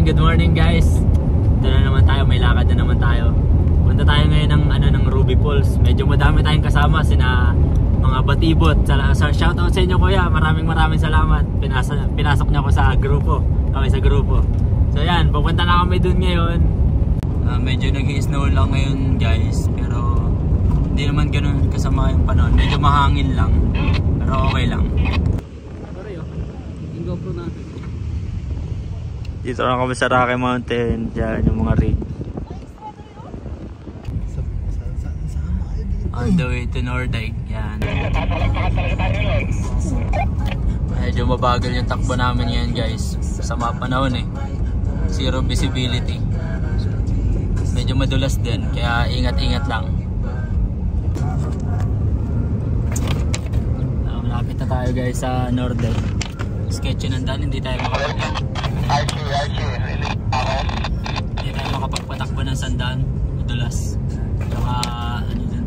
good morning guys. Ito na naman tayo, may lakad na naman tayo. Punta tayo ngayon ng Ruby Falls. Medyo madami tayong kasama, sina mga batibot. Shoutout sa inyo kuya, maraming salamat. Pinasok niya ko sa grupo. Kami sa grupo. So yan, pupunta na kami dun ngayon. Medyo nag-i-snow lang ngayon guys, pero hindi naman ganun kasama yung panahon. Medyo mahangin lang, pero okay lang. Yung GoPro natin. Dito na kami sa Rocky Mountain. Diyan yung mga rig. On the way to Nordic. Yan. Medyo mabagal yung takbo namin ngayon guys. Sa mga panahon eh. Zero visibility. Medyo madulas din. Kaya ingat-ingat lang. Malapit na tayo guys sa Nordic. Sketchy ng daan. Hindi tayo makapagpatakbo ng sandaan. Madulas. Saka ano dun,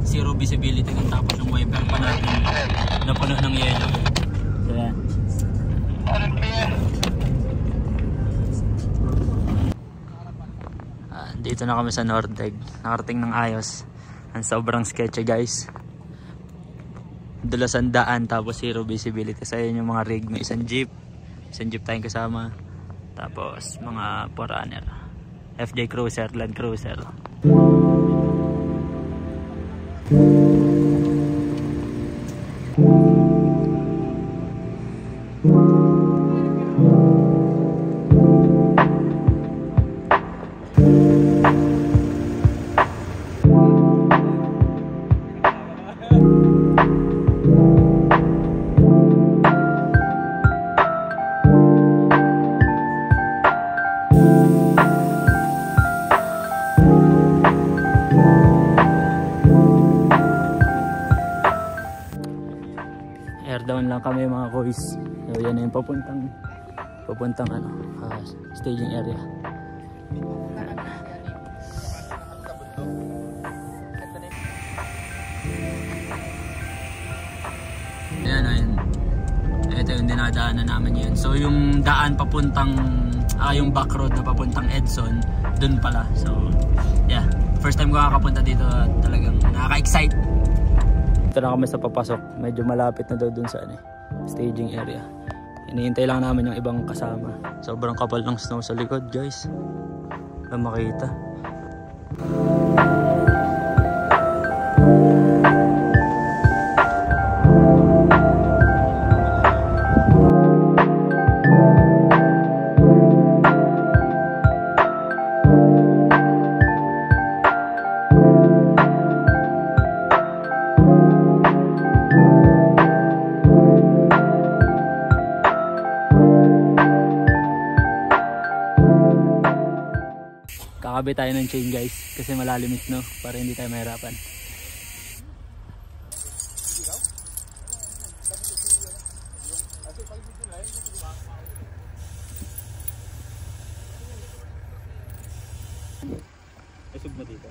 zero visibility kung tapos yung wiper pa natin napuno ng yelo. So yan. Dito na kami sa Nordic. Nakarating ng ayos. Ang sobrang sketchy guys. Dulas ang daan tapos zero visibility. Sa yung mga rig. May isang jeep tayong kasama. Tapos mga forerunner. FJ Cruiser, Land Cruiser. Air down lang kami mga boys. So yan na yung papuntang ano, staging area. Ayan. Ito yung dinadaanan namin yun. So yung daan papuntang yung back road na papuntang Edson, dun pala. So yeah, first time ko nakakapunta dito, talagang nakaka-excite. Ito na kami sa papasok. Medyo malapit na daw dun sa staging area. Hinihintay lang namin yung ibang kasama. Sobrang kapal ng snow sa likod guys. Wala makita. Kakabit tayo ng chain guys kasi malalimit no, para hindi tayo mahirapan. Isog mo dito.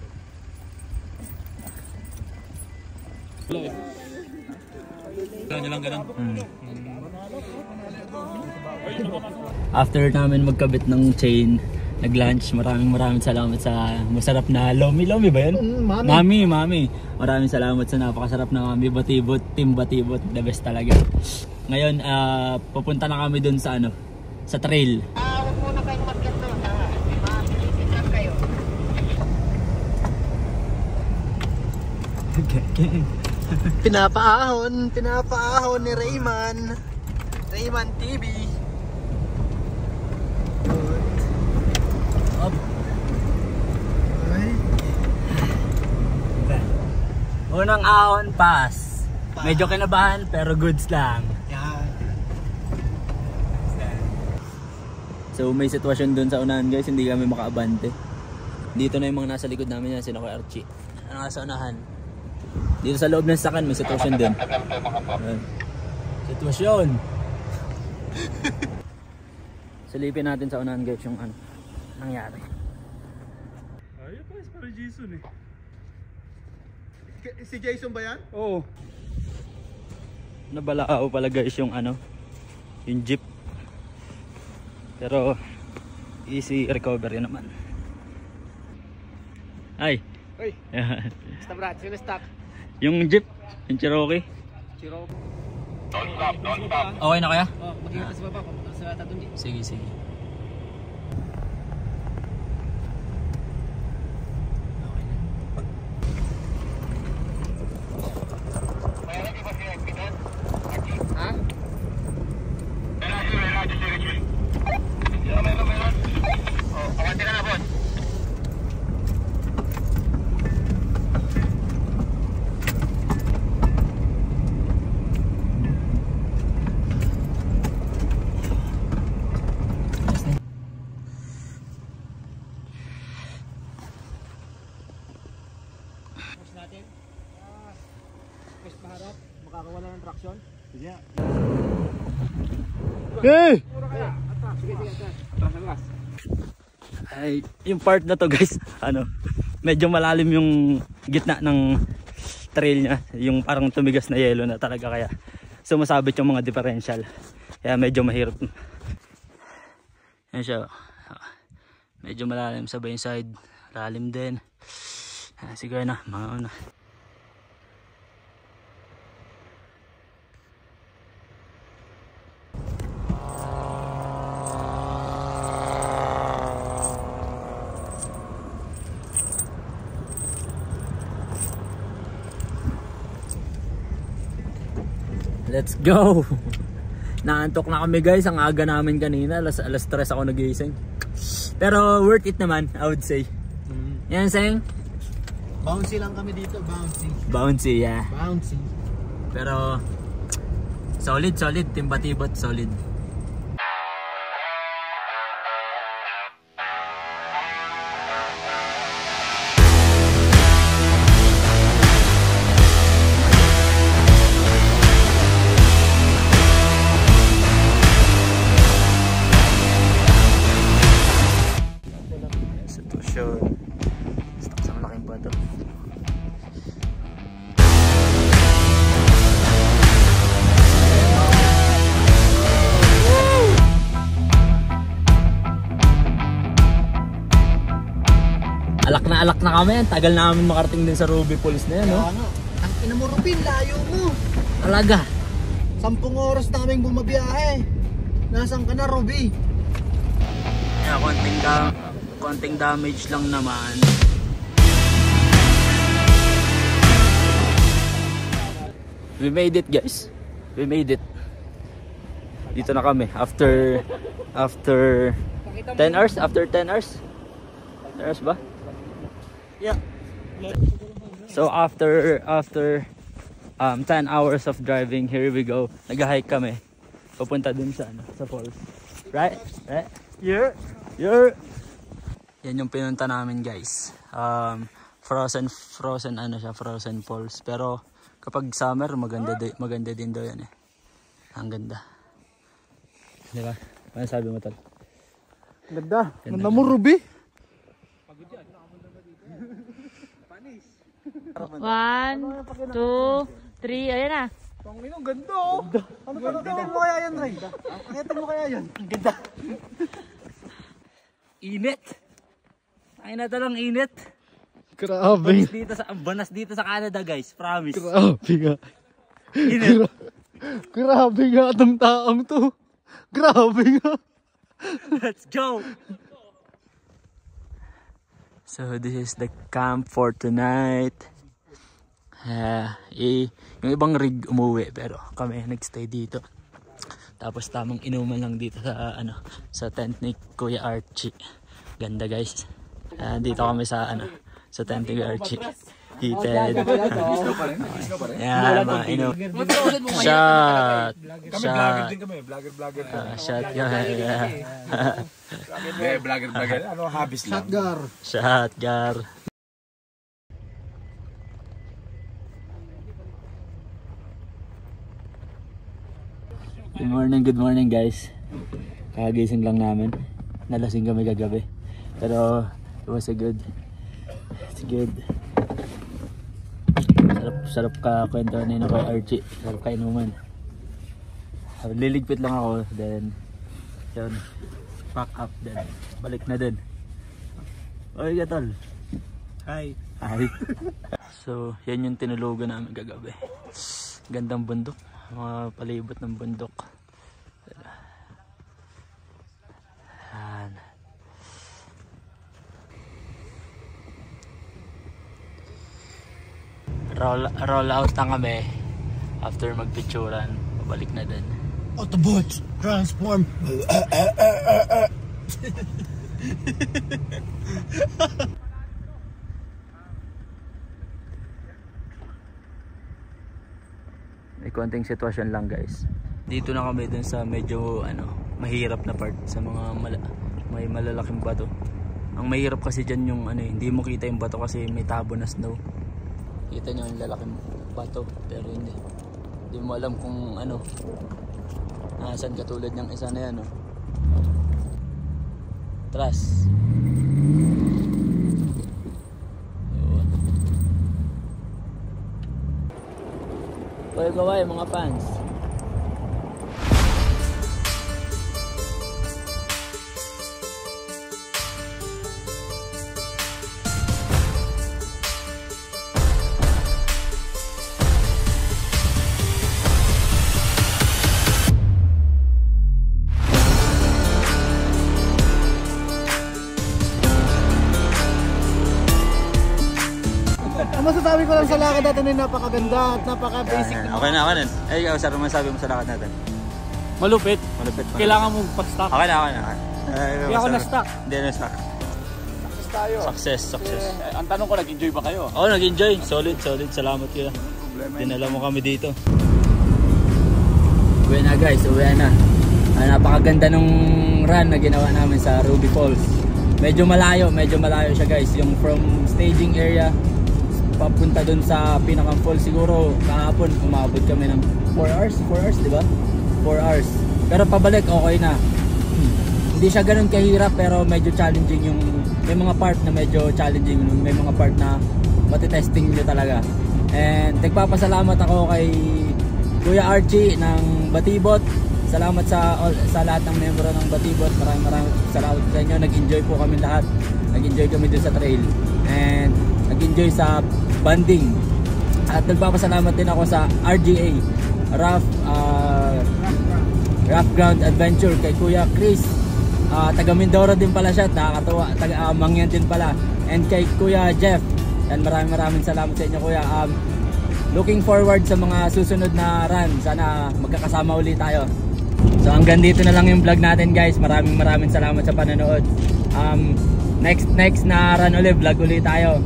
Kanya lang ganun. After namin magkabit ng chain, nag-lunch, maraming salamat sa masarap na lomi ba yun? Mami. Maraming salamat sa napakasarap na Mami Batibot, Team Batibot, the best talaga. Ngayon, pupunta na kami dun sa sa trail. Huwag muna kayong mag-get doon, mag-isip kayo. Pinapaahon ni Rayman TV. Unang ahon, pass. Medyo kinabahan pero goods lang. Yan. So may sitwasyon dun sa unahan guys, hindi kami makaabante. Dito na yung mga nasa likod namin yan, sino ko Archie. Ano sa unahan? Dito sa loob ng sakan may sitwasyon dun. Sitwasyon. Silipin natin sa unahan guys yung nangyari. Ayun pa, para Jason eh. Si Jason ba yan? Oo. Nabalao pala guys yung yung jeep. Pero easy recovery naman. Ay. Uy. Basta Brad, sino stock? Yung jeep, yung Cherokee. Cherokee. Okay na kaya? Oh, mag-ingat sa baba, papunta sa tatong jeep. Sige, sige. Ha? Push natin. Push paharap, makakawala ng traction. Yeah. Hey! Puro kaya. Atras. Sige, sige, atras. Atras, atras. Ay, yung part na to guys, ano, medyo malalim yung gitna ng trail niya, yung parang tumigas na yelo na talaga, kaya sumasabit yung mga differential, kaya medyo mahirap. Yan siya, medyo malalim sa yung side, lalim din. Sige na, mauna. Let's go! Naantok na kami guys, ang aga namin kanina, alas 3 ako nagising. Pero worth it naman, I would say. Yan saying? Bouncy lang kami dito, bouncy. Bouncy, yeah. Bouncy. Pero solid, Team Batibot, solid. Sitwasyon. Stuck sa malaking bato. Alak na kami. Tagal namin makarating din sa Ruby Falls na yan, no? Ano? Ang inamurupin, layo mo. Alaga. 10 oras na kaming bumabiyahe. Nasaan ka na, Ruby? Yeah, konting damage lang naman. We made it guys. We made it. Dito na kami after 10 hours? After 10 hours? 10 hours ba? Yeah. So after 10 hours of driving, here we go. Nag-hike kami. Papunta dun sa sa falls. Right? Right? Yeah. Yeah. Yan yung pinunta namin guys. Frozen falls. Pero kapag summer maganda din daw yan eh. Ang ganda. Di ba? Ano sabi mo tal? Ganda. Ganda mo, Ruby. 1, 2, 3, ayan na. Ang ganda oh. Ano pa gagawin mo kaya yan, Ray? Angitin mo kaya yan? Ang ganda. Init. Ay na talang init. Grabe. Banas dito sa Canada guys, promise. Grabe nga. Init. Grabe nga itong taong to. Grabe nga. Let's go. So this is the camp for tonight. Yung ibang rig umuwi pero kami nagstay dito. Tapos tamang inuman lang dito sa tent ni Kuya Archie. Ganda guys. Dito kami sa tent ni Kuya Archie. Heated. Yeah, mga inom. Shot. Vlogger din kami, vlogger. Shot. Yeah. Vlogger. Ano, habis lang. Shotgar. Good morning guys. Kagising lang namin. Nalasing kami kagabi. Pero it was it's good. Sarap ka kwento ni Kuya Archie. Sarap ka inuman. Liligpit lang ako. Then yun. Pack up din. Balik na din. Oy, gatol. Hi. Hi. So, yan yung tinulugan namin kagabi. Gandang bundok. Mga palibot ng bundok. Yan. Roll out na kami. After magpicturan, pabalik na din. Autobots, transform. May konting sitwasyon lang guys. Dito na kami dun sa medyo mahirap na part sa mga may malalaking bato. Ang mahirap kasi dyan yung hindi mo kita yung bato kasi may tabo na snow. Kita nyo yung lalaking bato pero hindi mo alam kung nasan, katulad ng isa na yan Tras. Gaway mga fans. Ang masasabi ko lang sa lakad natin ay napakaganda at napaka-basic. Okay na. Ikaw, sir, masabi mo sa lakad natin? Malupit. Kailangan mong pa-stock. Okay na. Hindi ako na-stock. Hindi na-stock. Success tayo. Success. Ang tanong ko, nag-enjoy ba kayo? Oo, nag-enjoy. Solid. Salamat kayo. Dinala mo kami dito. Uwi na guys, napakaganda nung run na ginawa namin sa Ruby Falls. Medyo malayo siya guys. Yung from staging area papunta dun sa pinakang falls, siguro kahapon umabot kami ng 4 hours, di ba? 4 hours. Pero pabalik okay na. Hindi siya ganoon kahirap pero medyo challenging may mga part na medyo challenging, may mga part na matitesting nyo talaga. And nagpapasalamat ako kay Kuya Archie ng Batibot. Salamat sa lahat ng miyembro ng Batibot. Maraming salamat sa inyo. Nag-enjoy po kami lahat. Nag-enjoy kami dun sa trail. And nag-enjoy sa banding. At nagpapasalamat din ako sa RGA, Rough Ground Adventure, kay Kuya Chris. Taga Mindoro din pala siya, nakakatawa. Taga Mangyan din pala. And kay Kuya Jeff. And maraming salamat sa inyo Kuya. Looking forward sa mga susunod na run. Sana magkakasama ulit tayo. So hanggang dito na lang yung vlog natin guys. Maraming salamat sa panonood. Next na run ulit, vlog ulit tayo.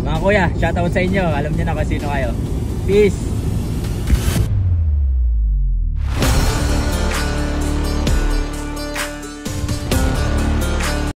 Mga kuya, shoutout sa inyo. Alam niyo na kung sino kayo. Peace!